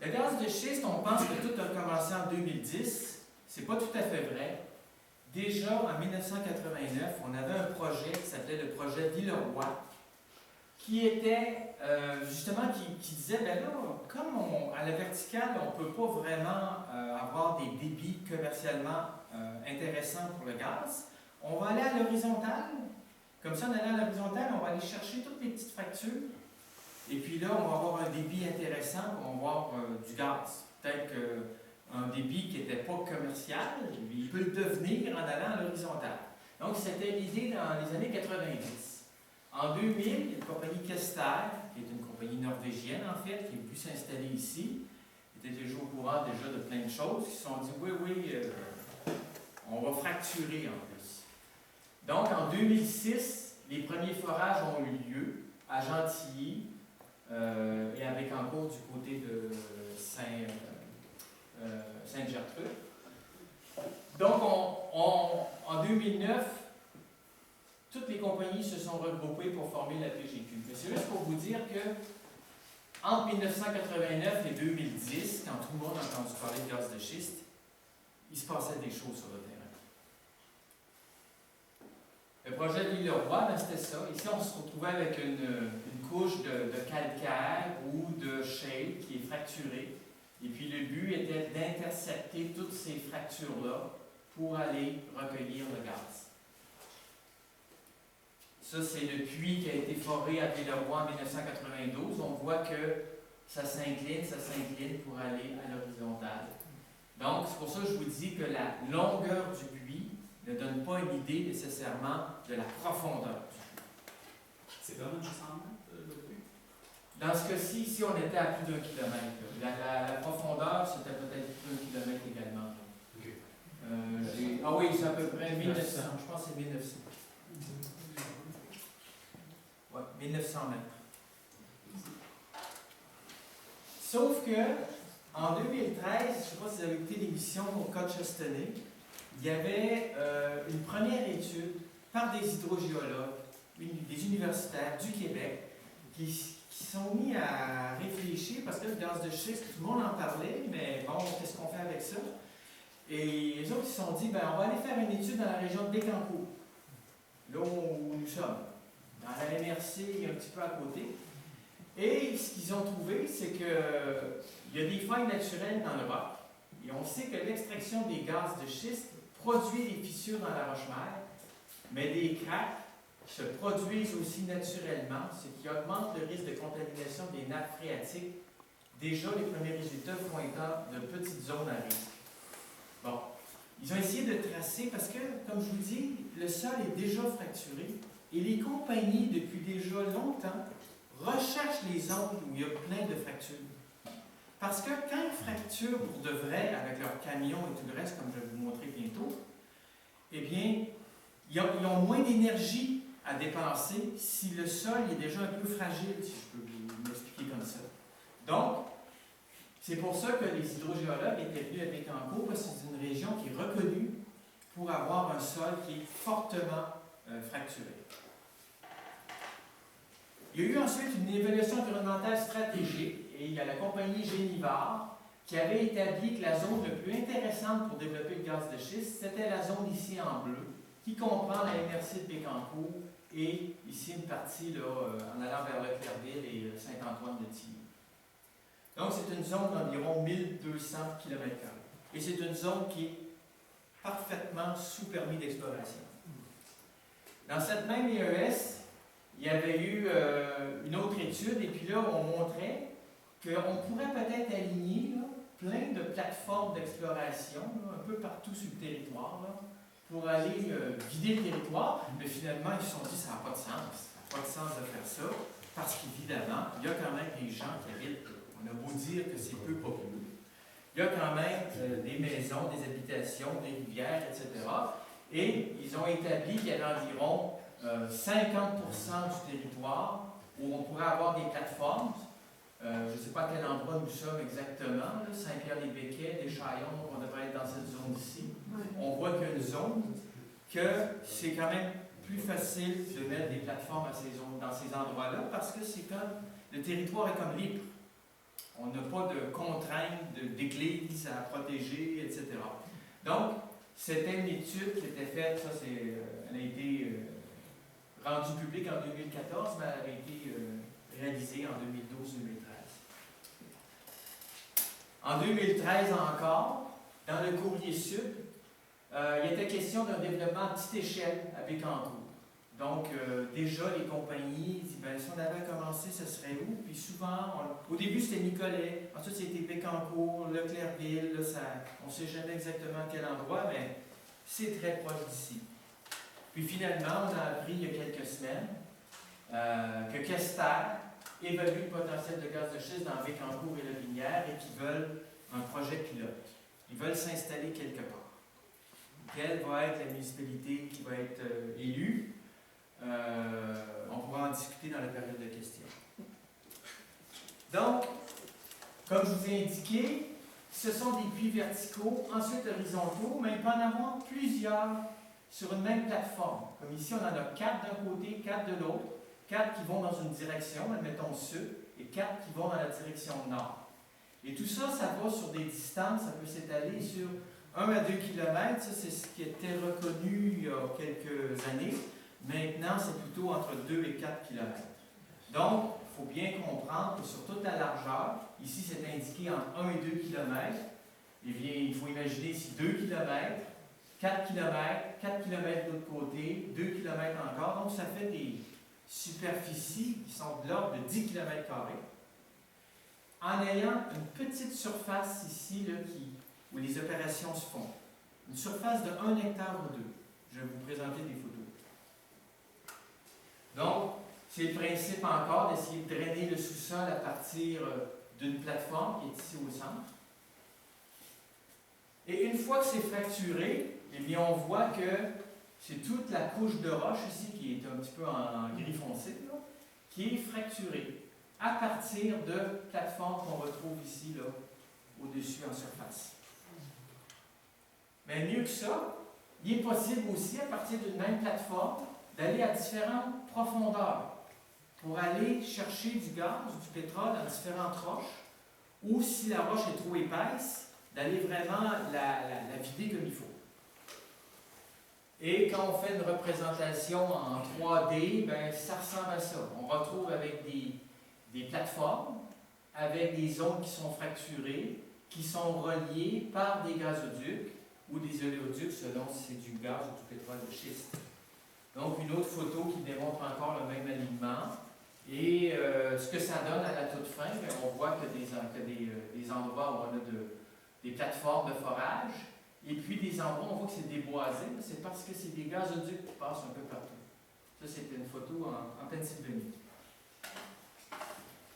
Le gaz de schiste, on pense que tout a commencé en 2010. C'est pas tout à fait vrai. Déjà, en 1989, on avait un projet qui s'appelait le projet Villeroy, qui était justement qui disait, ben là, comme à la verticale, on ne peut pas vraiment avoir des débits commercialement intéressants pour le gaz, on va aller à l'horizontale. Comme ça, en allant à l'horizontale, on va aller chercher toutes les petites fractures. Et puis là, on va avoir un débit intéressant, on va avoir du gaz. Peut-être qu'un débit qui n'était pas commercial, il peut le devenir en allant à l'horizontale. Donc, c'était l'idée dans les années 90. En 2000, il y a une compagnie Kester, qui est une compagnie norvégienne en fait, qui est venue s'installer ici. Ils étaient déjà au courant déjà de plein de choses. Ils se sont dit, oui, on va fracturer en plus. Donc, en 2006, les premiers forages ont eu lieu à Gentilly, et avec en cours du côté de Sainte-Gertrude. Donc, en 2009, toutes les compagnies se sont regroupées pour former la PGQ. Mais c'est juste pour vous dire que entre 1989 et 2010, quand tout le monde a entendu parler de gaz de schiste, il se passait des choses sur le terrain. Le projet de Villeroy, ben c'était ça. Ici, on se retrouvait avec une couche de calcaire ou de shale qui est fracturée. Et puis le but était d'intercepter toutes ces fractures-là pour aller recueillir le gaz. Ça, c'est le puits qui a été foré à Villeroy en 1992. On voit que ça s'incline pour aller à l'horizontale. Donc, c'est pour ça que je vous dis que la longueur du puits ne donne pas une idée nécessairement de la profondeur du puits. C'est vraiment 100 mètres le puits? Dans ce cas-ci, ici, on était à plus d'1 kilomètre. La profondeur, c'était peut-être plus d'1 kilomètre également. Okay. Oui, c'est à peu près 1900. Je pense que c'est 1900. Oui, 1900 mètres. Sauf que, en 2013, je ne sais pas si vous avez écouté l'émission au Cochestoney, il y avait une première étude par des hydrogéologues, des universitaires du Québec, qui sont mis à réfléchir, parce que le gaz de schiste, tout le monde en parlait, mais bon, qu'est-ce qu'on fait avec ça? Et les autres, ils se sont dit, ben, on va aller faire une étude dans la région de Bécancour, là où nous sommes, dans la MRC, un petit peu à côté. Et ce qu'ils ont trouvé, c'est qu'il y a des failles naturelles dans le roc, et on sait que l'extraction des gaz de schiste produit des fissures dans la roche-mère, mais des craques se produisent aussi naturellement, ce qui augmente le risque de contamination des nappes phréatiques. Déjà, les premiers résultats pointant de petites zones à risque. Bon, ils ont essayé de tracer parce que, comme je vous dis, le sol est déjà fracturé et les compagnies, depuis déjà longtemps, recherchent les zones où il y a plein de fractures. Parce que quand ils fracturent pour de vrai avec leurs camions et tout le reste, comme je vais vous montrer bientôt, eh bien, ils ont moins d'énergie à dépenser si le sol est déjà un peu fragile, si je peux vous l'expliquer comme ça. Donc, c'est pour ça que les hydrogéologues étaient venus à Bécancour, parce que c'est une région qui est reconnue pour avoir un sol qui est fortement fracturé. Il y a eu ensuite une évaluation environnementale stratégique, et il y a la compagnie Génivard qui avait établi que la zone la plus intéressante pour développer le gaz de schiste, c'était la zone ici en bleu, qui comprend la MRC de Bécancour et ici une partie là, en allant vers le Clairville et Saint-Antoine-de-Tilly. Donc c'est une zone d'environ 1200 km². Et c'est une zone qui est parfaitement sous permis d'exploration. Dans cette même IES, il y avait eu une autre étude, et puis là, on montrait qu'on pourrait peut-être aligner là, plein de plateformes d'exploration, un peu partout sur le territoire, là, pour aller vider le territoire, mais finalement, ils se sont dit, ça n'a pas de sens. Ça n'a pas de sens de faire ça, parce qu'évidemment, il y a quand même des gens qui habitent, on a beau dire que c'est peu populaire, il y a quand même des maisons, des habitations, des rivières, etc. Et ils ont établi qu'il y avait environ 50% du territoire où on pourrait avoir des plateformes. Je ne sais pas à quel endroit nous sommes exactement, Saint-Pierre-les-Béquets, Deschaillons, on devrait être dans cette zone-ci. On voit qu'il y a une zone que c'est quand même plus facile de mettre des plateformes dans ces endroits-là parce que c'est comme le territoire est comme libre. On n'a pas de contraintes d'église à protéger, etc. Donc, c'était une étude qui était faite, ça elle a été rendue publique en 2014, mais elle a été réalisée en 2012-2013. En 2013 encore, dans le Courrier Sud, il était question d'un développement à petite échelle à Bécancour. Donc, déjà, les compagnies disent, ben, si on avait commencé, ce serait où? Puis souvent, au début, c'était Nicolet, ensuite, c'était Bécancour, Leclercville, là, on ne sait jamais exactement à quel endroit, mais c'est très proche d'ici. Puis finalement, on a appris il y a quelques semaines que Quester évalue le potentiel de gaz de schiste dans Bécancour et Lotbinière et qu'ils veulent un projet pilote. Ils veulent s'installer quelque part. Quelle va être la municipalité qui va être élue? On pourra en discuter dans la période de questions. Donc, comme je vous ai indiqué, ce sont des puits verticaux, ensuite horizontaux, mais il peut en avoir plusieurs sur une même plateforme. Comme ici, on en a 4 d'un côté, 4 de l'autre, 4 qui vont dans une direction, admettons sud, et 4 qui vont dans la direction nord. Et tout ça, ça va sur des distances, ça peut s'étaler sur 1 à 2 km, ça c'est ce qui était reconnu il y a quelques années. Maintenant, c'est plutôt entre 2 et 4 km. Donc, il faut bien comprendre que sur toute la largeur, ici c'est indiqué entre 1 et 2 km, eh bien, il faut imaginer ici 2 km, 4 km, 4 km de l'autre côté, 2 km encore. Donc, ça fait des superficies qui sont de l'ordre de 10 km², en ayant une petite surface ici là, où les opérations se font. Une surface de 1 hectare ou 2. Je vais vous présenter des photos. Donc, c'est le principe encore d'essayer de drainer le sous-sol à partir d'une plateforme qui est ici au centre. Et une fois que c'est fracturé, eh bien, on voit que c'est toute la couche de roche ici, qui est un petit peu en gris foncé, là, qui est fracturée à partir de plateformes qu'on retrouve ici, là, au-dessus en surface. Mais mieux que ça, il est possible aussi, à partir d'une même plateforme, d'aller à différentes profondeurs pour aller chercher du gaz, du pétrole dans différentes roches, ou si la roche est trop épaisse, d'aller vraiment la vider comme il faut. Et quand on fait une représentation en 3D, ben, ça ressemble à ça. On retrouve avec des plateformes, avec des zones qui sont fracturées, qui sont reliées par des gazoducs ou des oléoducs selon si c'est du gaz ou du pétrole de schiste. Donc, une autre photo qui démontre encore le même alignement. Et ce que ça donne à la toute fin, bien, on voit que des endroits où on a des plateformes de forage, et puis des endroits où on voit que c'est déboisé, c'est parce que c'est des gazoducs qui passent un peu partout. Ça, c'était une photo en Pennsylvanie.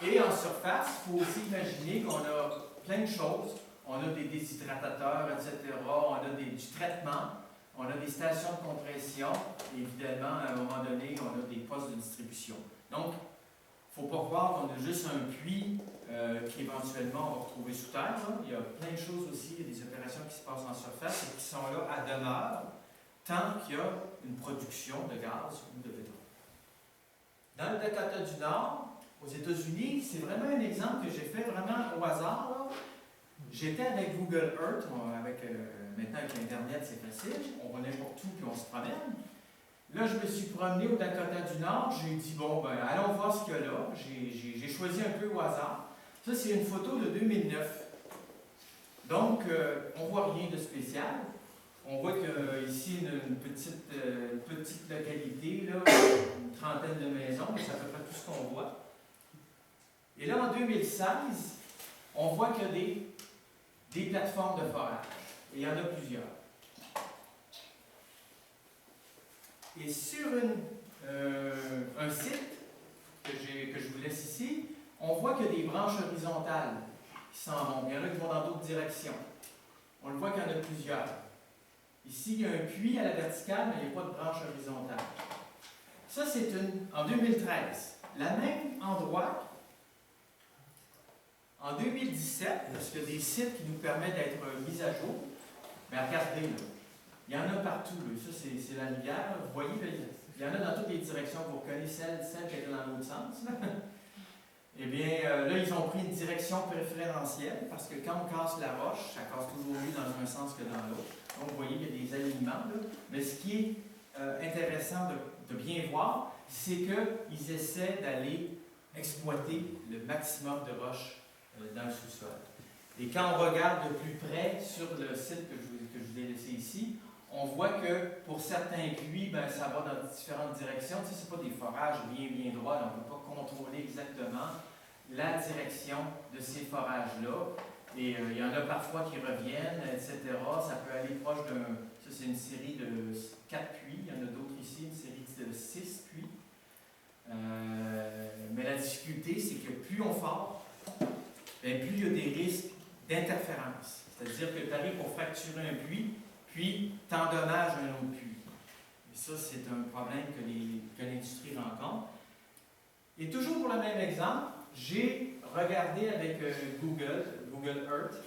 Et en surface, il faut aussi imaginer qu'on a plein de choses. On a des déshydratateurs, etc. On a du traitement. On a des stations de compression. Et évidemment, à un moment donné, on a des postes de distribution. Donc, il ne faut pas croire qu'on a juste un puits qu'éventuellement on va retrouver sous terre. Là. Il y a plein de choses aussi, il y a des opérations qui se passent en surface et qui sont là à demeure tant qu'il y a une production de gaz ou de pétrole. Dans le Dakota du Nord, aux États-Unis, c'est vraiment un exemple que j'ai fait vraiment au hasard. Là. J'étais avec Google Earth, maintenant avec Internet c'est facile, on va n'importe où puis on se promène. Là, je me suis promené au Dakota du Nord, j'ai dit, bon, ben, allons voir ce qu'il y a là. J'ai choisi un peu au hasard. Ça, c'est une photo de 2009. Donc, on ne voit rien de spécial. On voit qu'ici, une petite localité, là, une trentaine de maisons, c'est à peu près tout ce qu'on voit. Et là, en 2016, on voit qu'il y a des plateformes de forage. Et il y en a plusieurs. Et sur un site que je vous laisse ici, on voit qu'il y a des branches horizontales qui s'en vont. Il y en a qui vont dans d'autres directions. On le voit qu'il y en a plusieurs. Ici, il y a un puits à la verticale, mais il n'y a pas de branche horizontale. Ça, c'est en 2013. Le même endroit, en 2017, parce qu'il y a des sites qui nous permettent d'être mis à jour, mais regardez, là. Il y en a partout. Là. Ça, c'est la rivière. Vous voyez, là, il y en a dans toutes les directions. Vous reconnaissez celle qui est dans l'autre sens. Là. Eh bien, là, ils ont pris une direction préférentielle parce que quand on casse la roche, ça casse toujours mieux dans un sens que dans l'autre. Donc, vous voyez, il y a des alignements. Là. Mais ce qui est intéressant de bien voir, c'est qu'ils essaient d'aller exploiter le maximum de roches dans le sous-sol. Et quand on regarde de plus près sur le site que je vous ai laissé ici, on voit que pour certains puits, ben, ça va dans différentes directions. Tu sais, ce ne sont pas des forages bien droits, donc on ne peut pas contrôler exactement la direction de ces forages-là. Et il y en a parfois qui reviennent, etc. Ça peut aller proche d'un... Ça, c'est une série de 4 puits. Il y en a d'autres ici, une série de 6 puits. Mais la difficulté, c'est que plus on fort, bien, plus il y a des risques d'interférence. C'est-à-dire que tu arrives pour fracturer un puits, puis t'endommages un autre puits. Et ça, c'est un problème que l'industrie rencontre. Et toujours pour le même exemple, j'ai regardé avec Google Earth,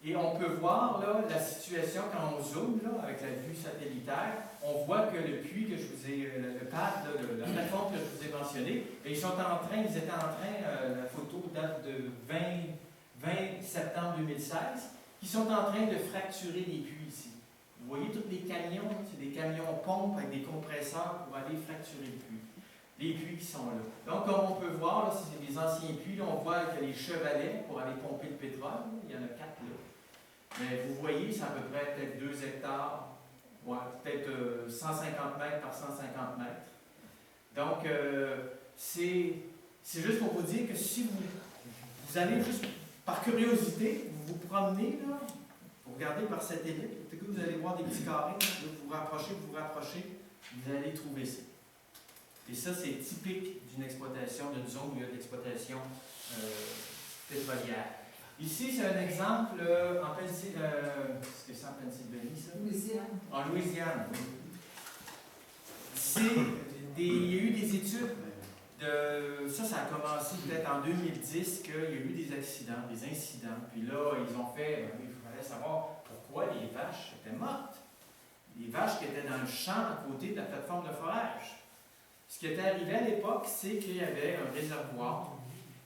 et on peut voir là, la situation quand on zoome là, avec la vue satellitaire. On voit que le puits que je vous ai, le pad, là, la plateforme que je vous ai mentionné, ils étaient en train, la photo date de 20 septembre 2016, qui sont en train de fracturer les puits ici. Vous voyez tous les camions, c'est des camions pompes avec des compresseurs pour aller fracturer le puits. Les puits qui sont là. Donc, comme on peut voir, là, c'est des anciens puits. Là, on voit qu'il y a les chevalets pour aller pomper le pétrole. Il y en a 4 là. Mais vous voyez, c'est à peu près peut-être 2 hectares, ouais, peut-être 150 mètres par 150 mètres. Donc, c'est juste pour vous dire que si vous allez juste par curiosité, vous vous promenez, là, vous regardez par satellite, tout à coup, vous allez voir des petits carrés, là, vous rapprochez, vous allez trouver ça. Et ça, c'est typique d'une exploitation, d'une zone où il y a de l'exploitation pétrolière. Ici, c'est un exemple en Pennsylvanie. Est-ce que c'est en Pennsylvanie, ça? Louisiane. En Louisiane. Il y a eu des études de. Ça a commencé peut-être en 2010, qu'il y a eu des accidents, des incidents. Puis là, ils ont fait. Il fallait savoir pourquoi les vaches étaient mortes. Les vaches qui étaient dans le champ à côté de la plateforme de forage. Ce qui était arrivé à l'époque, c'est qu'il y avait un réservoir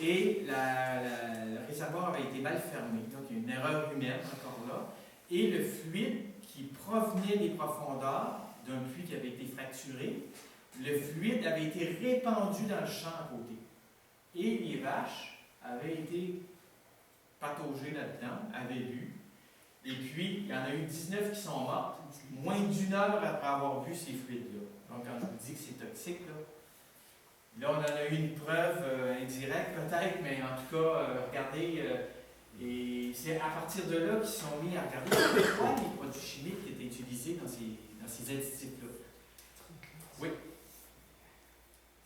et le réservoir avait été mal fermé. Donc, il y a une erreur humaine encore là. Et le fluide qui provenait des profondeurs d'un puits qui avait été fracturé, le fluide avait été répandu dans le champ à côté. Et les vaches avaient été pataugées là-dedans, avaient bu. Et puis, il y en a eu 19 qui sont mortes, moins d'1 heure après avoir bu ces fluides-là. Donc, quand je vous dis que c'est toxique, là on en a eu une preuve indirecte peut-être, mais en tout cas, regardez, et c'est à partir de là qu'ils sont mis à regarder pourquoi les produits chimiques qui étaient utilisés dans ces additifs-là. Oui.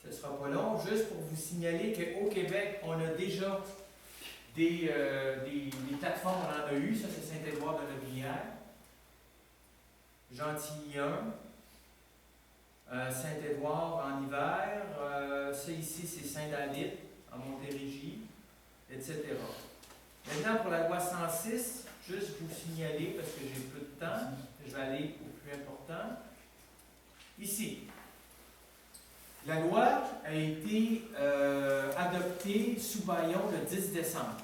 Ce ne sera pas long, juste pour vous signaler qu'au Québec, on a déjà des plateformes, on en a eu, ça c'est Saint-Édouard de la Bière, Gentilly 1, Saint-Édouard en hiver, ça ici c'est Saint-David en Montérégie, etc. Maintenant pour la loi 106, juste vous signaler parce que j'ai peu de temps, je vais aller au plus important. Ici, la loi a été adoptée sous bâillon le 10 décembre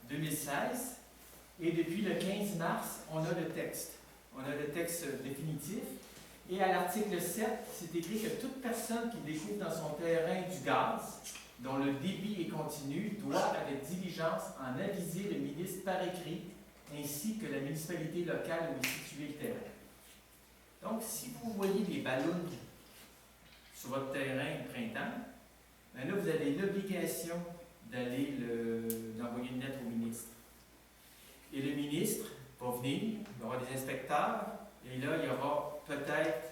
2016 et depuis le 15 mars, on a le texte. On a le texte définitif. Et à l'article 7, c'est écrit que toute personne qui découvre dans son terrain du gaz, dont le débit est continu, doit, avec diligence, en aviser le ministre par écrit, ainsi que la municipalité locale où est situé le terrain. Donc, si vous voyez des ballons sur votre terrain au printemps, bien là, vous avez l'obligation d'aller d'envoyer une lettre au ministre. Et le ministre va venir, il va y avoir des inspecteurs, et là, il y aura peut-être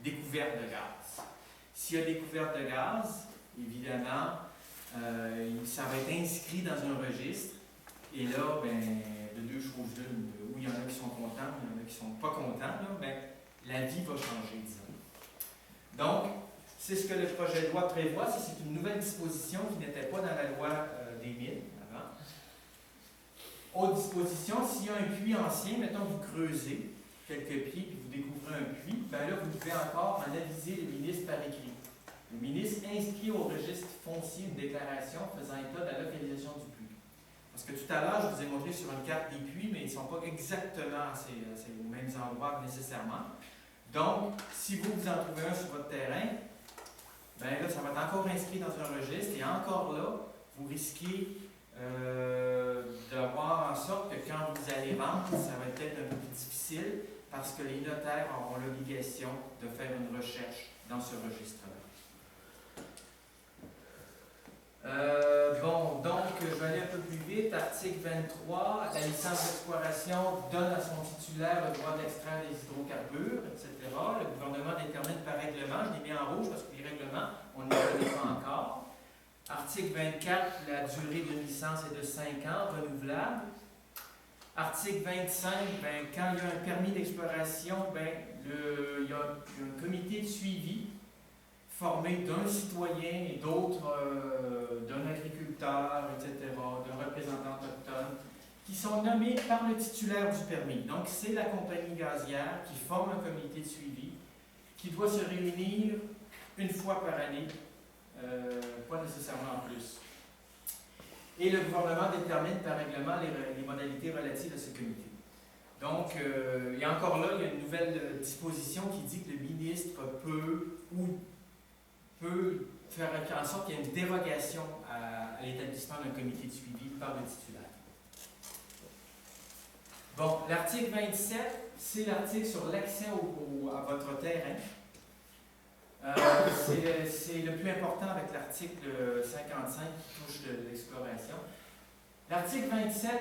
découverte de gaz. S'il y a découverte de gaz, évidemment, ça va être inscrit dans un registre, et là, ben, de deux choses l'une, où il y en a qui sont contents, il y en a qui ne sont pas contents, là, ben, la vie va changer, disons. Donc, c'est ce que le projet de loi prévoit. Ça, c'est une nouvelle disposition qui n'était pas dans la loi des mines avant. Autre disposition, s'il y a un puits ancien, mettons vous creusez quelques pieds et vous découvrez un puits, bien là, vous devez encore en aviser le ministre par écrit. Le ministre inscrit au registre foncier une déclaration faisant état de la localisation du puits. Parce que tout à l'heure, je vous ai montré sur une carte des puits, mais ils ne sont pas exactement aux mêmes endroits nécessairement. Donc, si vous en trouvez un sur votre terrain, bien là, ça va être encore inscrit dans un registre, et encore là, vous risquez d'avoir en sorte que quand vous allez vendre, ça va être un peu plus difficile, parce que les notaires auront l'obligation de faire une recherche dans ce registre-là. Donc, je vais aller un peu plus vite. Article 23, la licence d'exploration donne à son titulaire le droit d'extraire des hydrocarbures, etc. Le gouvernement détermine par règlement, je l'ai mis en rouge parce que les règlements, on ne les connaît pas encore. Article 24, la durée d'une licence est de 5 ans, renouvelable. Article 25, quand il y a un permis d'exploration, il y a un comité de suivi formé d'un citoyen et d'autres, d'un agriculteur, etc., d'un représentant autochtone, qui sont nommés par le titulaire du permis. Donc, c'est la compagnie gazière qui forme un comité de suivi qui doit se réunir une fois par année, pas nécessairement en plus. Et le gouvernement détermine par règlement les modalités relatives à ce comité. Donc, et encore là, il y a une nouvelle disposition qui dit que le ministre peut faire en sorte qu'il y ait une dérogation à l'établissement d'un comité de suivi par le titulaire. Bon, l'article 27, c'est l'article sur l'accès à votre terrain. C'est le plus important avec l'article 55 qui touche de l'exploration. L'article 27,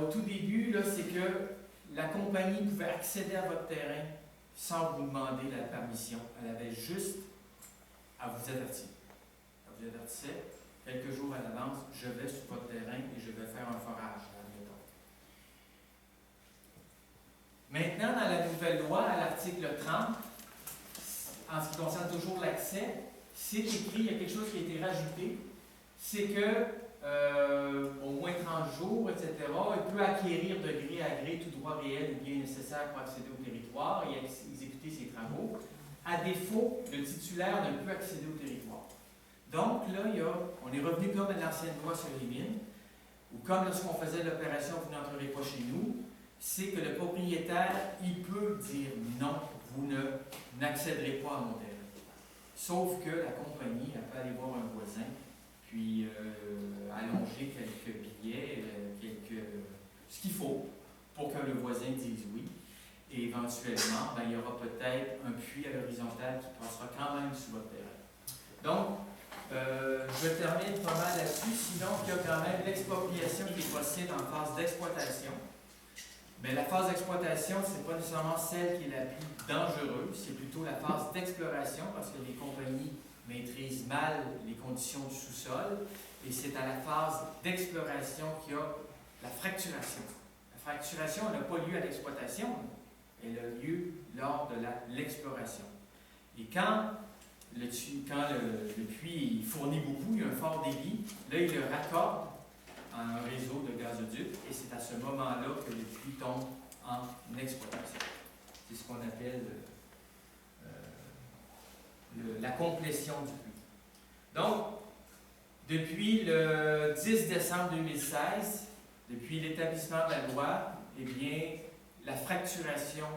au tout début, c'est que la compagnie pouvait accéder à votre terrain sans vous demander la permission. Elle avait juste à vous avertir. Elle vous avertissait quelques jours à l'avance, je vais sur votre terrain et je vais faire un forage. Maintenant, dans la nouvelle loi, à l'article 30, en ce qui concerne toujours l'accès, c'est écrit, il y a quelque chose qui a été rajouté, c'est que au moins 30 jours, etc., il peut acquérir de gré à gré tout droit réel ou bien nécessaire pour accéder au territoire et exécuter ses travaux. À défaut, le titulaire ne peut accéder au territoire. Donc là, on est revenu comme à l'ancienne loi sur les mines, ou comme lorsqu'on faisait l'opération « Vous n'entrerez pas chez nous », c'est que le propriétaire, il peut dire non, vous n'accéderez pas à mon terrain. Sauf que la compagnie, elle peut aller voir un voisin, puis allonger quelques billets, ce qu'il faut pour que le voisin dise oui. Et éventuellement, il y aura peut-être un puits à l'horizontale qui passera quand même sur votre terrain. Donc, je termine pas mal là-dessus, sinon il y a quand même l'expropriation qui est possible en phase d'exploitation. Mais la phase d'exploitation, ce n'est pas nécessairement celle qui est la plus dangereuse, c'est plutôt la phase d'exploration parce que les compagnies maîtrisent mal les conditions du sous-sol et c'est à la phase d'exploration qu'il y a la fracturation. La fracturation n'a pas lieu à l'exploitation, elle a lieu lors de l'exploration. Et quand le puits fournit beaucoup, il y a un fort débit, là il le raccorde à un réseau de gazoducs et c'est à ce moment-là que le puits tombe en exploitation. C'est ce qu'on appelle la complétion du puits. Donc, depuis le 10 décembre 2016, depuis l'établissement de la loi, eh bien, la fracturation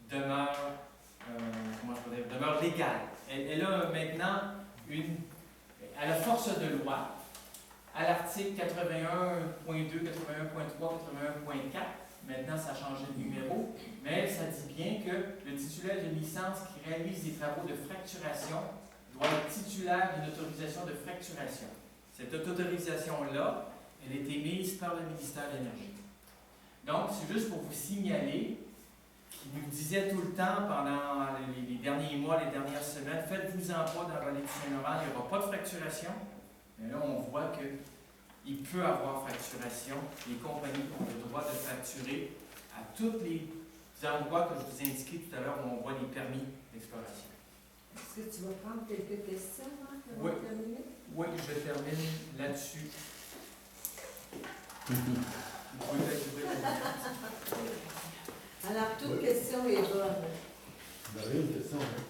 demeure légale. Elle a maintenant à la force de loi, à l'article 81.2, 81.3, 81.4, maintenant ça a changé de numéro, mais ça dit bien que le titulaire d'une licence qui réalise des travaux de fracturation doit être titulaire d'une autorisation de fracturation. Cette autorisation-là, elle est émise par le ministère de l'Énergie. Donc, c'est juste pour vous signaler qu'il nous disait tout le temps pendant les derniers mois, les dernières semaines, faites-vous-en pas dans la vallée du Saint-Laurent, il n'y aura pas de fracturation. Mais là, on voit qu'il peut y avoir fracturation. Les compagnies ont le droit de fracturer à tous les endroits que je vous ai indiqués tout à l'heure où on voit les permis d'exploration. Est-ce que tu vas prendre quelques questions avant Oui. de terminer? Oui, je termine là-dessus. Vous pouvez l'ajouter. Alors, toute question est bonne. Vous avez une question, hein?